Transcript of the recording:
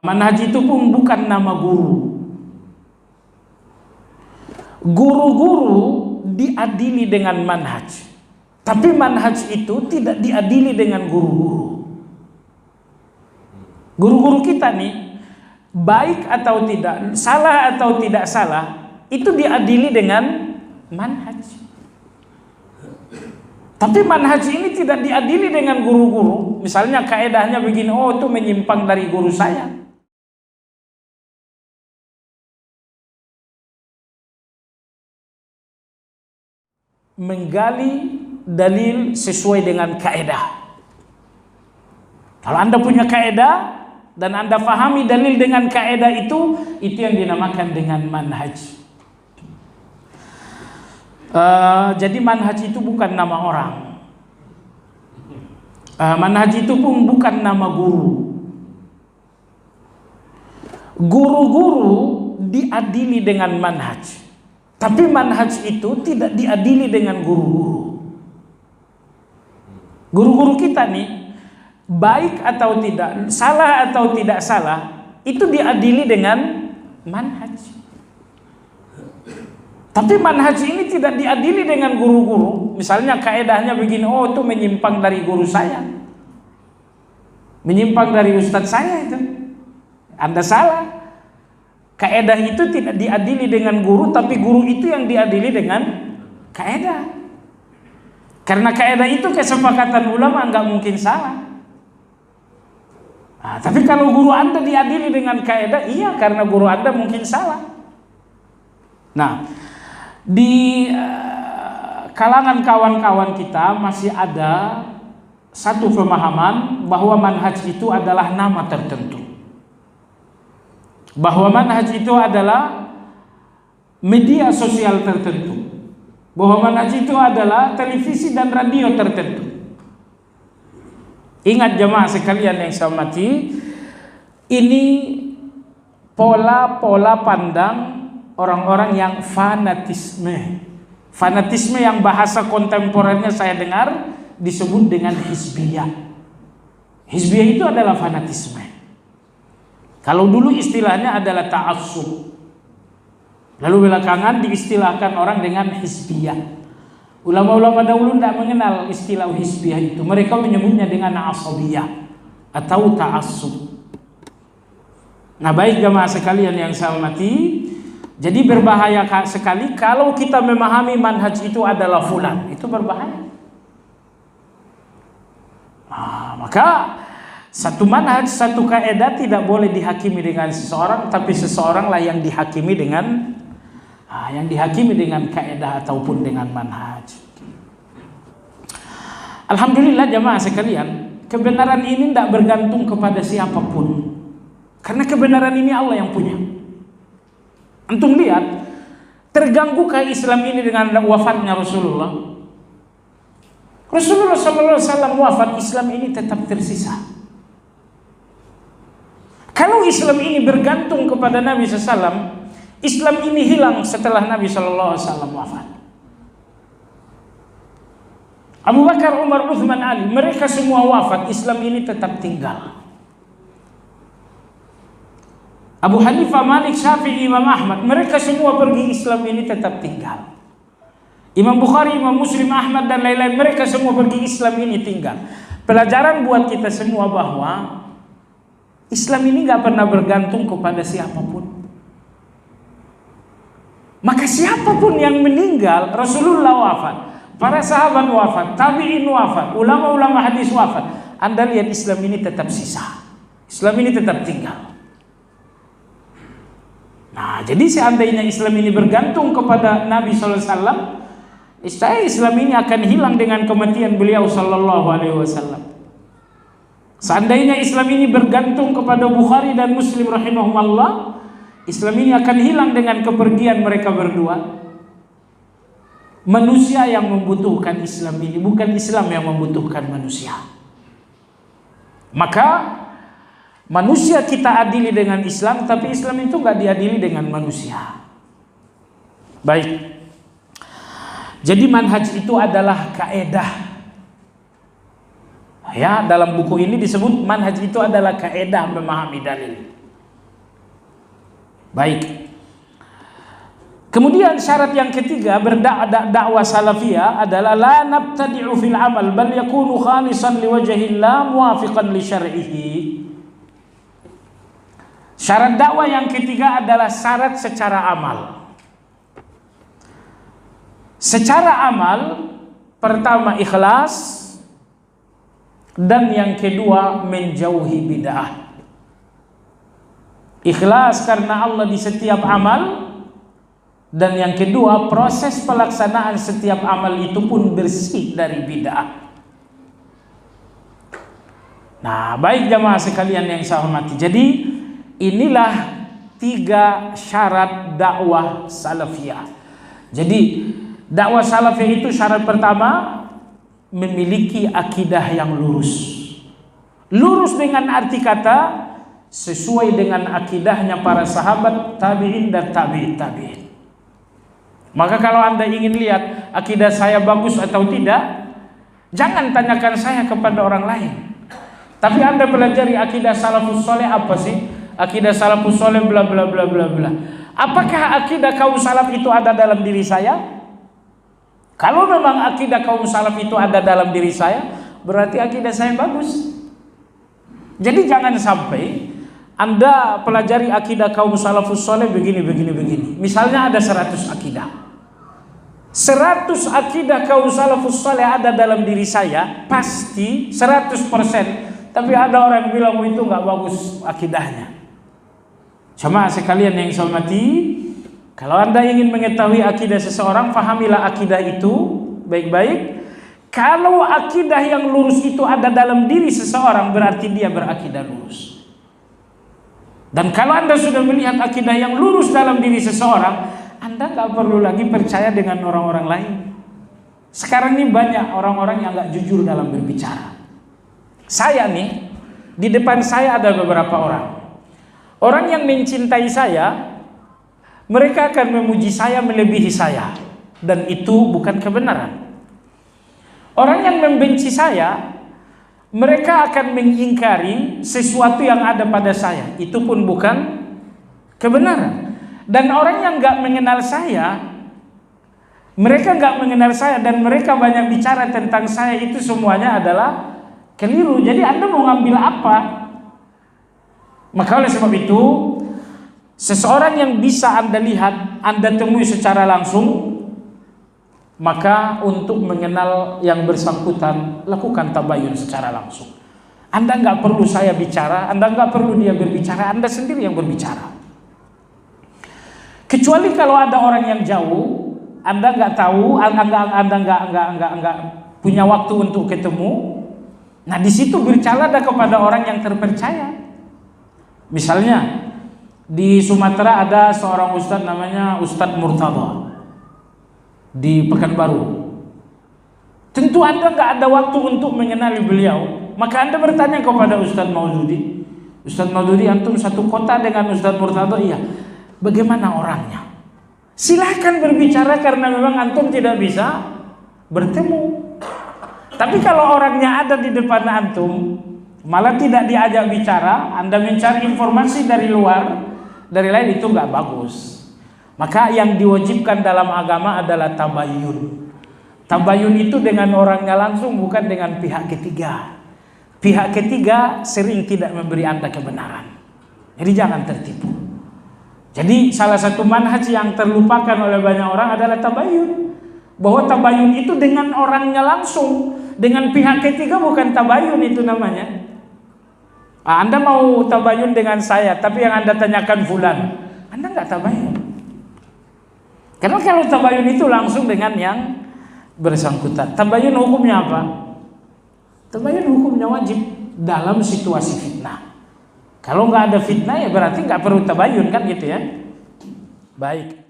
Manhaj itu pun bukan nama guru. Guru-guru diadili dengan manhaj, tapi manhaj itu tidak diadili dengan guru-guru. Guru-guru kita nih, baik atau tidak, salah atau tidak salah, itu diadili dengan manhaj. Tapi manhaj ini tidak diadili dengan guru-guru. Misalnya kaedahnya begini, oh itu menyimpang dari guru saya. Menggali dalil sesuai dengan kaedah. Kalau Anda punya kaedah dan Anda fahami dalil dengan kaedah itu yang dinamakan dengan manhaj. Jadi manhaj itu bukan nama orang. Manhaj itu pun bukan nama guru. Guru-guru diadili dengan manhaj, tapi manhaj itu tidak diadili dengan guru-guru. Guru-guru kita nih, baik atau tidak, salah atau tidak salah, itu diadili dengan manhaj. Tapi manhaj ini tidak diadili dengan guru-guru. Misalnya kaedahnya begini, oh itu menyimpang dari guru saya, menyimpang dari ustadz saya, itu Anda salah. Kaedah itu tidak diadili dengan guru, tapi guru itu yang diadili dengan kaedah. Karena kaedah itu kesepakatan ulama, nggak mungkin salah. Tapi kalau guru Anda diadili dengan kaedah, iya, karena guru Anda mungkin salah. Nah, di kalangan kawan-kawan kita masih ada satu pemahaman bahwa manhaj itu adalah nama tertentu, bahwa manhaj itu adalah media sosial tertentu, bahwa manhaj itu adalah televisi dan radio tertentu. Ingat jemaah sekalian yang saya hormati, ini pola-pola pandang orang-orang yang fanatisme. Fanatisme yang bahasa kontemporer saya dengar disebut dengan hizbiyah. Hizbiyah itu adalah fanatisme. Kalau dulu istilahnya adalah ta'assub, lalu belakangan diistilahkan orang dengan hizbiyah. Ulama-ulama dahulu tidak mengenal istilah hizbiyah itu. Mereka menyebutnya dengan asabiyah atau ta'assub. Nah, baik jemaah sekalian yang saya hormati, jadi berbahaya sekali kalau kita memahami manhaj itu adalah fulan, itu berbahaya. Maka satu manhaj, satu kaedah tidak boleh dihakimi dengan seseorang, tapi seseoranglah yang dihakimi dengan kaedah ataupun dengan manhaj. Alhamdulillah jemaah sekalian, kebenaran ini tidak bergantung kepada siapapun, karena kebenaran ini Allah yang punya. Antum lihat, terganggukah Islam ini dengan wafatnya Rasulullah? Rasulullah SAW wafat, Islam ini tetap tersisa. Kalau Islam ini bergantung kepada Nabi SAW, Islam ini hilang setelah Nabi SAW wafat. Abu Bakar, Umar, Uthman, Ali, mereka semua wafat, Islam ini tetap tinggal. Abu Hanifah, Malik, Syafi'i, Imam Ahmad, mereka semua pergi, Islam ini tetap tinggal. Imam Bukhari, Imam Muslim, Ahmad dan lain-lain, mereka semua pergi, Islam ini tinggal. Pelajaran buat kita semua bahwa Islam ini gak pernah bergantung kepada siapapun. Maka siapapun yang meninggal, Rasulullah wafat, para sahabat wafat, tabi'in wafat, ulama-ulama hadis wafat, Anda lihat Islam ini tetap sisa, Islam ini tetap tinggal. Nah, jadi seandainya Islam ini bergantung kepada Nabi SAW, Islam ini akan hilang dengan kematian beliau Sallallahu Alaihi Wasallam. Seandainya Islam ini bergantung kepada Bukhari dan Muslim rahimahumullah, Islam ini akan hilang dengan kepergian mereka berdua. Manusia yang membutuhkan Islam ini, bukan Islam yang membutuhkan manusia. Maka manusia kita adili dengan Islam, tapi Islam itu nggak diadili dengan manusia. Baik. Jadi manhaj itu adalah kaedah. Ya, dalam buku ini disebut manhaj itu adalah kaedah memahami dalil. Baik. Kemudian syarat yang ketiga berdakwah salafiyah adalah la nabtadi'u fil amal bal yakunu khalisan liwajhillah muwafiqan li syar'ihi. Syarat dakwah yang ketiga adalah syarat secara amal. Secara amal, pertama ikhlas, dan yang kedua menjauhi bid'ah. Ikhlas karena Allah di setiap amal, dan yang kedua proses pelaksanaan setiap amal itu pun bersih dari bid'ah. Nah, baik jamaah sekalian yang saya hormati. Jadi inilah 3 syarat dakwah salafiyah. Jadi dakwah salafiyah itu syarat pertama memiliki akidah yang lurus. Lurus dengan arti kata sesuai dengan akidahnya para sahabat, tabi'in dan tabi'in. Maka kalau Anda ingin lihat akidah saya bagus atau tidak, jangan tanyakan saya kepada orang lain. Tapi Anda pelajari akidah salafus soleh apa sih? Akidah salafus soleh bla bla bla bla bla. Apakah akidah kaum salaf itu ada dalam diri saya? Kalau memang akidah kaum salaf itu ada dalam diri saya, berarti akidah saya bagus. Jadi jangan sampai Anda pelajari akidah kaum salafus soleh begini. Misalnya ada 100 akidah. 100 akidah kaum salafus soleh ada dalam diri saya, pasti 100%. Tapi ada orang bilang itu nggak bagus akidahnya. Cuma sekalian yang saya hormati, kalau Anda ingin mengetahui akidah seseorang, fahamilah akidah itu baik-baik. Kalau akidah yang lurus itu ada dalam diri seseorang, berarti dia berakidah lurus. Dan kalau Anda sudah melihat akidah yang lurus dalam diri seseorang, Anda nggak perlu lagi percaya dengan orang-orang lain. Sekarang ini banyak orang-orang yang nggak jujur dalam berbicara. Saya nih, di depan saya ada beberapa orang. Orang yang mencintai saya, mereka akan memuji saya melebihi saya, dan itu bukan kebenaran. Orang yang membenci saya, mereka akan mengingkari sesuatu yang ada pada saya, itu pun bukan kebenaran. Dan orang yang nggak mengenal saya, mereka nggak mengenal saya dan mereka banyak bicara tentang saya, itu semuanya adalah keliru. Jadi Anda mau ngambil apa? Maka oleh sebab itu, seseorang yang bisa Anda lihat, Anda temui secara langsung, maka untuk mengenal yang bersangkutan, lakukan tabayun secara langsung. Anda nggak perlu saya bicara, Anda nggak perlu dia berbicara, Anda sendiri yang berbicara. Kecuali kalau ada orang yang jauh, Anda nggak tahu, Anda nggak punya waktu untuk ketemu. Nah di situ bercakaplah kepada orang yang terpercaya. Misalnya di Sumatera ada seorang ustadz namanya Ustadz Murtada di Pekanbaru. Tentu Anda nggak ada waktu untuk mengenali beliau, maka Anda bertanya kepada Ustadz Maududi. Ustadz Maududi, antum satu kota dengan Ustadz Murtada? Iya. Bagaimana orangnya? Silahkan berbicara karena memang antum tidak bisa bertemu. Tapi kalau orangnya ada di depan antum, malah tidak diajak bicara, Anda mencari informasi dari luar, dari lain, itu nggak bagus. Maka yang diwajibkan dalam agama adalah tabayun. Tabayun itu dengan orangnya langsung, bukan dengan pihak ketiga. Pihak ketiga sering tidak memberi Anda kebenaran. Jadi jangan tertipu. Jadi salah satu manhaj yang terlupakan oleh banyak orang adalah tabayun. Bahwa tabayun itu dengan orangnya langsung, dengan pihak ketiga bukan tabayun itu namanya. Anda mau tabayun dengan saya, tapi yang Anda tanyakan fulan, Anda nggak tabayun. Karena kalau tabayun itu langsung dengan yang bersangkutan. Tabayun hukumnya apa? Tabayun hukumnya wajib dalam situasi fitnah. Kalau nggak ada fitnah ya berarti nggak perlu tabayun kan gitu ya. Baik.